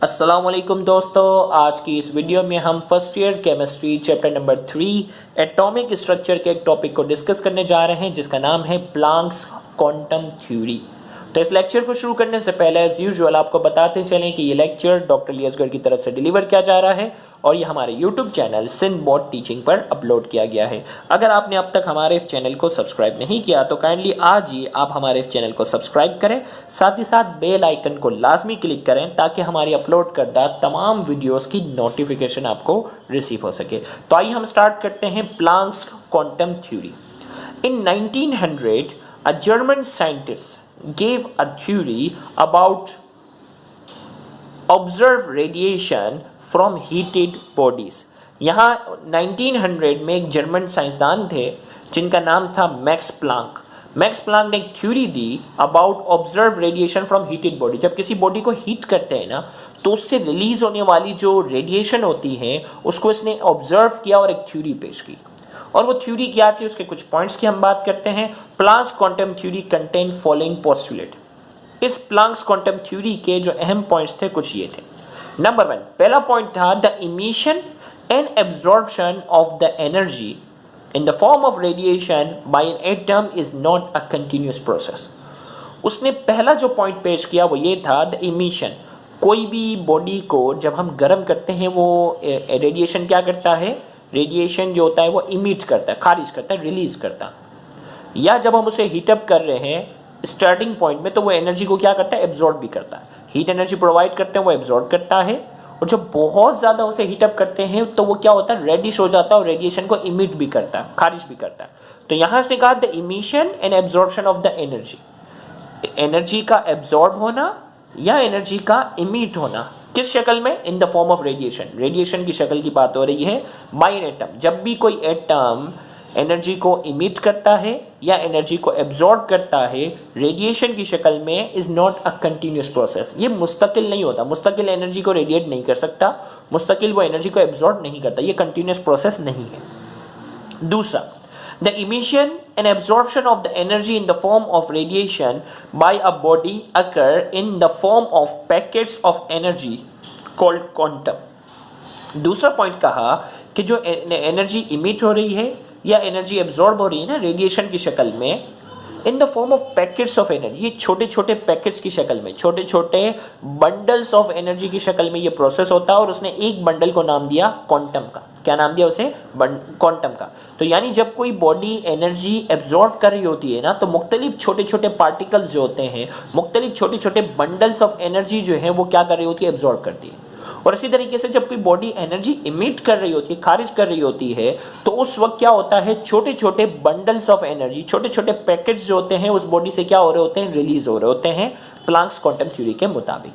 अस्सलाम वालेकुम दोस्तों, आज की इस वीडियो में हम first year chemistry chapter number 3 atomic structure के एक टॉपिक को डिस्कस करने जा रहे हैं जिसका नाम है प्लैंक्स क्वांटम थ्योरी। तो इस लेक्चर को शुरू करने से पहले एज यूजुअल आपको बताते चलें कि ये लेक्चर डॉक्टर लियसगर की तरफ से डिलीवर किया जा रहा है और ये हमारे YouTube channel Sindh board teaching पर अपलोड किया गया है। अगर आपने अब तक हमारे इस चैनल को सब्सक्राइब नहीं किया तो काइंडली आज ही आप हमारे इस चैनल को सब्सक्राइब करें, साथ ही साथ बेल आइकन को लाजमी क्लिक करें ताकि हमारी अपलोड करदा तमाम वीडियोस की नोटिफिकेशन आपको रिसीव हो सके। तो आइए हम स्टार्ट करते हैं Planck's quantum theory. In 1900 a German scientist gave a theory about observed radiation from heated bodies। यहाँ 1900 में एक जर्मन साइंसदान थे जिनका नाम था मैक्स प्लैंक। मैक्स प्लैंक ने एक theory the about observe radiation from heated body. जब किसी बॉडी को हीट करते हैं ना तो उससे रिलीज होने वाली जो रेडिएशन होती है उसको इसने ऑब्जर्व किया और एक थ्योरी पेश की। और वो थ्योरी क्या थी, उसके कुछ पॉइंट्स की हम बात करते हैं। Planck's quantum theory contain following postulate. इस प्लैंक्स क्वांटम थ्योरी के जो अहम पॉइंट्स थे कुछ ये थे। नंबर 1, पहला पॉइंट था the emission and absorption of the energy in the form of radiation by an atom is not a continuous process. उसने पहला जो पॉइंट पेश किया वो ये था द इमिशन। कोई भी बॉडी को जब हम गर्म करते हैं वो रेडिएशन क्या करता है, रेडिएशन जो होता है वो इमिट करता है, खारिज करता है, रिलीज करता है। या जब हम उसे हीटअप कर रहे हैं स्टार्टिंग पॉइंट में तो वो एनर्जी को क्या करता है, एब्जॉर्ब भी करता है। हीट एनर्जी प्रोवाइड करते हैं वो एब्जॉर्ब करता है, और जब बहुत ज्यादा उसे हीटअप करते हैं तो वो क्या होता है, रेडिश हो जाता है और रेडिएशन को इमिट भी करता है, खारिज भी करता है। तो यहां से कहा the emission and absorption of the energy, energy का एब्जॉर्ब होना या एनर्जी का इमिट होना किस शक्ल में, इन the form of radiation. Radiation की शक्ल की बात हो रही है बाय एन एटम। जब भी कोई एटम एनर्जी को इमिट करता है या एनर्जी को एब्जॉर्ब करता है रेडिएशन की शक्ल में, is not a continuous process. ये मुस्तकिल नहीं होता, मुस्तकिल एनर्जी को रेडिएट नहीं कर सकता, मुस्तकिल वो एनर्जी को एब्जॉर्ब नहीं करता, ये कंटिन्यूअस प्रोसेस नहीं है। दूसरा, the emission and absorption of the energy in the form of radiation by a body occur in the form of packets of energy called quantum। दूसरा पॉइंट कहा कि जो एनर्जी इमिट हो रही है या एनर्जी एब्जॉर्ब हो रही है ना रेडिएशन की शक्ल में, इन the form of packets of energy, ये छोटे छोटे पैकेट्स की शक्ल में, छोटे छोटे बंडल्स ऑफ एनर्जी की शक्ल में ये प्रोसेस होता है। और उसने एक बंडल को नाम दिया क्वांटम का। क्या नाम दिया उसे, क्वांटम का। तो यानी जब कोई बॉडी एनर्जी एब्जॉर्ब कर रही होती है ना तो मुख्तलिफ छोटे छोटे पार्टिकल्स जो होते हैं, मुख्तलिफ छोटे छोटे बंडल्स ऑफ एनर्जी जो है वो क्या कर रही होती है, एब्जॉर्ब करती है। और इसी तरीके से जब कोई बॉडी एनर्जी इमिट कर रही होती है, खारिज कर रही होती है, तो उस वक्त क्या होता है, छोटे छोटे बंडल्स ऑफ एनर्जी, छोटे छोटे पैकेट्स जो होते हैं उस बॉडी से क्या हो रहे होते हैं, रिलीज हो रहे होते हैं प्लैंक्स क्वांटम थ्योरी के मुताबिक।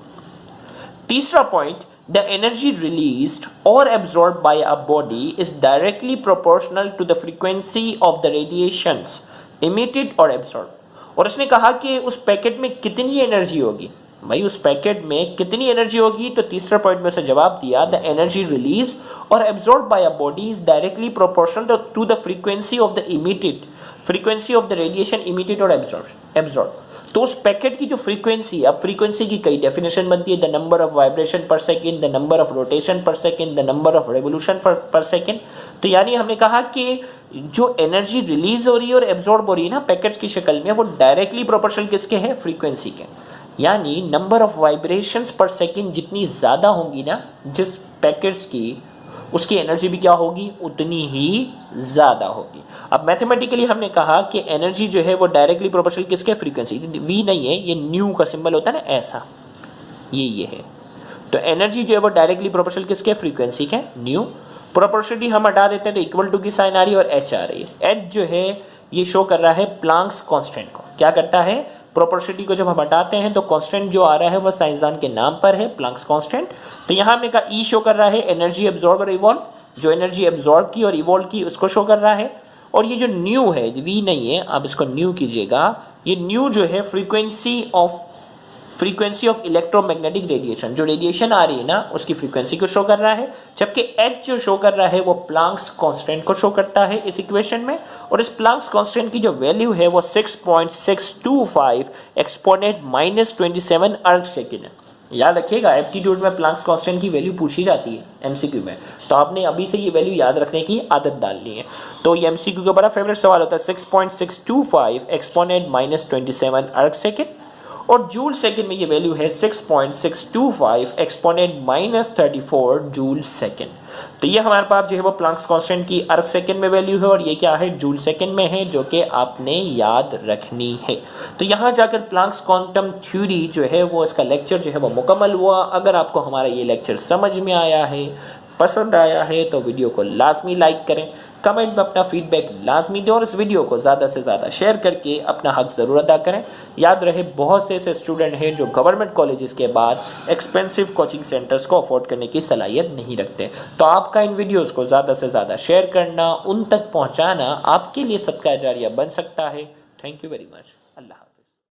तीसरा पॉइंट, द एनर्जी रिलीज्ड और absorbed by a body is directly proportional to the frequency of the radiations emitted और एब्जॉर्ब। और इसने कहा कि उस पैकेट में कितनी एनर्जी होगी, भाई उस पैकेट में कितनी एनर्जी होगी, तो तीसरे पॉइंट में उसे जवाब दिया द एनर्जी रिलीज और absorb by a body is directly proportional to the frequency of the emitted, frequency of the radiation emitted और एब्जॉर्ब। तो उस पैकेट की जो फ्रीक्वेंसी, अब फ्रीक्वेंसी की कई डेफिनेशन बनती है, the number of vibration per second, the number of rotation per second, the number of revolution per second. तो यानी हमने कहा कि जो एनर्जी रिलीज हो रही है और एब्जॉर्ब हो रही है ना पैकेट्स की शक्ल में, वो डायरेक्टली प्रोपोर्शनल किसके है, फ्रीक्वेंसी के। यानी नंबर ऑफ वाइब्रेशंस पर सेकेंड जितनी ज्यादा होंगी ना जिस पैकेट्स की, उसकी एनर्जी भी क्या होगी, उतनी ही ज्यादा होगी। अब मैथमेटिकली हमने कहा कि एनर्जी जो है वो डायरेक्टली प्रोपोर्शनल किसके, फ्रीक्वेंसी। वी नहीं है, ये न्यू का सिंबल होता है ना ऐसा, ये है। तो एनर्जी जो है वो डायरेक्टली प्रोपोर्शनल किसके, फ्रीक्वेंसी के, न्यू। प्रोपोर्शनली हम हटा देते हैं तो इक्वल टू की साइन आ रही है और एच आ रही है। एच जो है ये शो कर रहा है प्लैंक्स कांस्टेंट को। क्या करता है, प्रोपोर्शनलिटी को जब हम हटाते हैं तो कांस्टेंट जो आ रहा है वो साइंसदान के नाम पर है, प्लैंक्स कांस्टेंट। तो यहां हमने कहा ई शो कर रहा है एनर्जी एब्जॉर्ब और इवॉल्व, जो एनर्जी एब्जॉर्ब की और इवॉल्व की उसको शो कर रहा है। और ये जो न्यू है, वी नहीं है, आप इसको न्यू कीजिएगा, ये न्यू जो है फ्रीक्वेंसी ऑफ इलेक्ट्रोमैग्नेटिक रेडिएशन, जो रेडिएशन आ रही है ना उसकी फ्रीक्वेंसी को शो कर रहा है। जबकि एच जो शो कर रहा है वो प्लैंक्स कांस्टेंट को शो करता है इस इक्वेशन में। और इस प्लैंक्स कांस्टेंट की जो वैल्यू है वो 6.625 एक्सपोनेंट -27 अर्ग सेकेंड है। याद रखिएगा, एप्टीट्यूड में प्लैंक्स कांस्टेंट की वैल्यू पूछी जाती है एमसीक्यू में, तो आपने अभी से ये वैल्यू याद रखने की आदत डालनी है। तो ये एमसीक्यू का बड़ा फेवरेट सवाल होता है 6.625 एक्सपोनेंट -27 अर्ग सेकेंड, और जूल सेकेंड में ये वैल्यू है 6.625 एक्सपोनेंट -34 जूल सेकेंड। तो ये हमारे पास जो है वो प्लैंक्स कांस्टेंट की अर्ग सेकेंड में वैल्यू है, और ये क्या है, जूल सेकेंड में है, जो कि आपने याद रखनी है। तो यहाँ जाकर प्लैंक्स क्वांटम थ्योरी जो है वो, इसका लेक्चर जो है वो मुकम्मल हुआ। अगर आपको हमारा ये लेक्चर समझ में आया है, पसंद आया है, तो वीडियो को लाजमी लाइक करें, कमेंट में अपना फीडबैक लाजमी दें, और इस वीडियो को ज़्यादा से ज़्यादा शेयर करके अपना हक ज़रूर अदा करें। याद रहे, बहुत से ऐसे स्टूडेंट हैं जो गवर्नमेंट कॉलेजेस के बाद एक्सपेंसिव कोचिंग सेंटर्स को अफोर्ड करने की सलाहियत नहीं रखते। तो आपका इन वीडियोज़ को ज़्यादा से ज़्यादा शेयर करना, उन तक पहुँचाना आपके लिए सदका जारिया बन सकता है। Thank you very much. Allah.